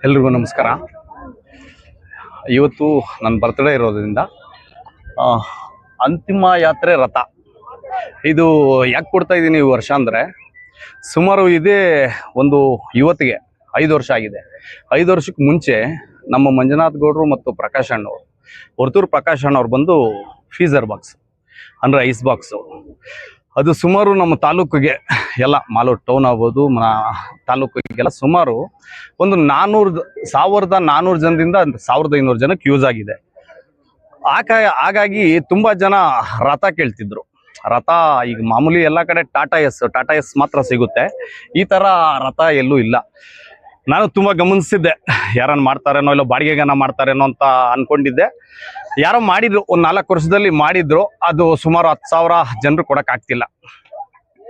ಎಲ್ರಿಗೂ ನಮಸ್ಕಾರ. ಇವತ್ತು ನನ್ನ ಬರ್ತ್ಡೇ ಇರೋದ್ರಿಂದ ಅಂತಿಮ ಯಾತ್ರೆ ರಥ ಇದು ಯಾಕೆ ಕೊಡ್ತಾ ಇದ್ದೀನಿ ಈ ವರ್ಷ ಅಂದರೆ, ಸುಮಾರು ಇದೇ ಒಂದು ಯುವತಿಗೆ 5 ವರ್ಷ ಆಗಿದೆ. 5 ವರ್ಷಕ್ಕೆ ಮುಂಚೆ ನಮ್ಮ ಮಂಜುನಾಥ್ ಗೌಡರು ಮತ್ತು ಪ್ರಕಾಶ್ ಅಣ್ಣವರು, ಹೊರತೂರು ಪ್ರಕಾಶ್ ಅಣ್ಣವ್ರು ಬಂದು ಫೀಸರ್ ಬಾಕ್ಸ್ ಅಂದರೆ ಐಸ್ ಬಾಕ್ಸು, ಅದು ಸುಮಾರು ನಮ್ಮ ತಾಲೂಕಿಗೆ ಎಲ್ಲ ಮಾಲೂರು ಟೌನ್ ಆಗ್ಬೋದು, ತಾಲೂಕಿಗೆಲ್ಲ ಸುಮಾರು ಒಂದು 1400 ಜನದಿಂದ 1500 ಜನಕ್ಕೆ ಯೂಸ್ ಆಗಿದೆ. ಹಾಗಾಗಿ ತುಂಬ ಜನ ರಥ ಕೇಳ್ತಿದ್ರು. ರಥ ಈಗ ಮಾಮೂಲಿ ಎಲ್ಲ ಕಡೆ ಟಾಟಾ ಎಸ್ ಮಾತ್ರ ಸಿಗುತ್ತೆ, ಈ ಥರ ರಥ ಎಲ್ಲೂ ಇಲ್ಲ. ನಾನು ತುಂಬ ಗಮನಿಸಿದ್ದೆ, ಯಾರನ್ನು ಮಾಡ್ತಾರೇನೋ ಇಲ್ಲ ಬಾಡಿಗೆಗನ ಮಾಡ್ತಾರೇನೋ ಅಂತ ಅಂದ್ಕೊಂಡಿದ್ದೆ. ಯಾರೋ ಮಾಡಿದ್ರು, ಒಂದು 4 ವರ್ಷದಲ್ಲಿ ಮಾಡಿದ್ರು. ಅದು ಸುಮಾರು 10,000 ಜನರು ಕೊಡೋಕ್ಕಾಗ್ತಿಲ್ಲ.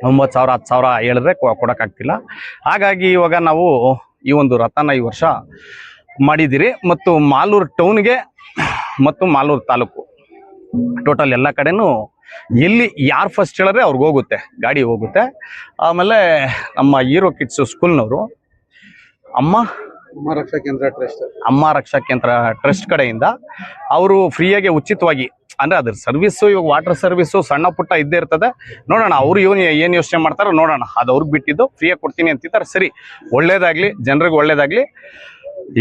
9,000 10,000 ಹೇಳಿದ್ರೆ ಕೊಡೋಕ್ಕಾಗ್ತಿಲ್ಲ. ಹಾಗಾಗಿ ಇವಾಗ ನಾವು ಈ ಒಂದು ರಥನ ಈ ವರ್ಷ ಮಾಡಿದ್ದೀರಿ. ಮತ್ತು ಮಾಲೂರು ಟೌನ್ಗೆ ಮತ್ತು ಮಾಲೂರು ತಾಲೂಕು ಟೋಟಲ್ ಎಲ್ಲ ಕಡೆನೂ ಎಲ್ಲಿ ಯಾರು ಫಸ್ಟ್ ಹೇಳಿದ್ರೆ ಅವ್ರಿಗೆ ಹೋಗುತ್ತೆ, ಗಾಡಿ ಹೋಗುತ್ತೆ. ಆಮೇಲೆ ನಮ್ಮ ಹೀರೋ ಕಿಡ್ಸು ಸ್ಕೂಲ್ನವರು ಅಮ್ಮ ರಕ್ಷಾ ಕೇಂದ್ರ ಟ್ರಸ್ಟ್ ಕಡೆಯಿಂದ ಅವರು ಫ್ರೀಯಾಗಿ ಉಚಿತವಾಗಿ, ಅಂದ್ರೆ ಅದ್ರ ಸರ್ವಿಸ್ಸು, ಇವಾಗ ವಾಟರ್ ಸರ್ವಿಸ್ಸು ಸಣ್ಣ ಪುಟ್ಟ ಇದ್ದೇ ಇರ್ತದೆ. ನೋಡೋಣ ಅವ್ರು ಏನು ಯೋಚನೆ ಮಾಡ್ತಾರೋ ನೋಡೋಣ, ಅದು ಅವ್ರಿಗೆ ಬಿಟ್ಟಿದ್ದು. ಫ್ರೀಯಾಗಿ ಕೊಡ್ತೀನಿ ಅಂತಿದ್ದಾರೆ. ಸರಿ, ಒಳ್ಳೇದಾಗ್ಲಿ, ಜನರಿಗೆ ಒಳ್ಳೇದಾಗ್ಲಿ.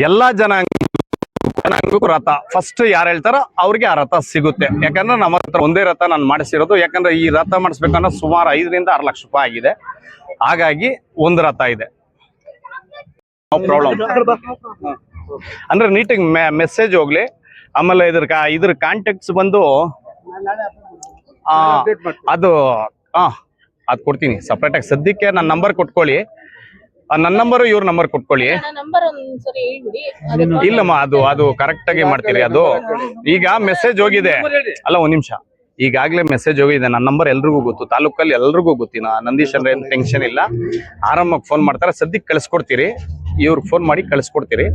ಎಲ್ಲ ಜನಾಂಗಕ್ಕೂ ರಥ ಫಸ್ಟ್ ಯಾರು ಹೇಳ್ತಾರೋ ಅವ್ರಿಗೆ ಆ ರಥ ಸಿಗುತ್ತೆ. ಯಾಕಂದ್ರೆ ನಮ್ಮ ಹತ್ರ ಒಂದೇ ರಥ ನಾನು ಮಾಡಿಸಿರೋದು. ಯಾಕಂದ್ರೆ ಈ ರಥ ಮಾಡಿಸ್ಬೇಕಂದ್ರೆ ಸುಮಾರು 5 ರಿಂದ 6 ಲಕ್ಷ ರೂಪಾಯಿ ಆಗಿದೆ. ಹಾಗಾಗಿ ಒಂದು ರಥ ಇದೆ. No problem. ಅಂದ್ರೆ ನೀಟಾಗಿ ಮೆಸೇಜ್ ಹೋಗ್ಲಿ. ಆಮೇಲೆ ಇದ್ರ ಕಾಂಟ್ಯಾಕ್ಟ್ಸ್ ಬಂದು ಅದು ಕೊಡ್ತೀನಿ ಸಪ್ರೇಟಾಗಿ. ಸದ್ಯಕ್ಕೆ ನನ್ನ ನಂಬರ್ ಕೊಟ್ಕೊಳ್ಳಿ, ನನ್ನ ನಂಬರು ಇವ್ರ ನಂಬರ್ ಕೊಟ್ಕೊಳ್ಳಿ. ಇಲ್ಲಮ್ಮ, ಅದು ಕರೆಕ್ಟ್ ಆಗಿ ಮಾಡ್ತೀರಿ. ಅದು ಈಗ ಮೆಸೇಜ್ ಹೋಗಿದೆ ಅಲ್ಲ, 1 ನಿಮಿಷ. ಈಗಾಗಲೇ ಮೆಸೇಜ್ ಹೋಗಿದೆ. ನನ್ನ ನಂಬರ್ ಎಲ್ರಿಗೂ ಗೊತ್ತು, ತಾಲೂಕಲ್ಲಿ ಎಲ್ರಿಗೂ ಗೊತ್ತಿನ. ನಂದೀಶ್ ಅಂದ್ರೆ ಏನು ಟೆನ್ಷನ್ ಇಲ್ಲ, ಆರಾಮಾಗಿ ಫೋನ್ ಮಾಡ್ತಾರೆ. ಸದ್ಯಕ್ಕೆ ಕಳಿಸ್ಕೊಡ್ತೀರಿ, ಇವ್ರಿಗೆ ಫೋನ್ ಮಾಡಿ ಕಳಿಸ್ಕೊಡ್ತೀರಿ.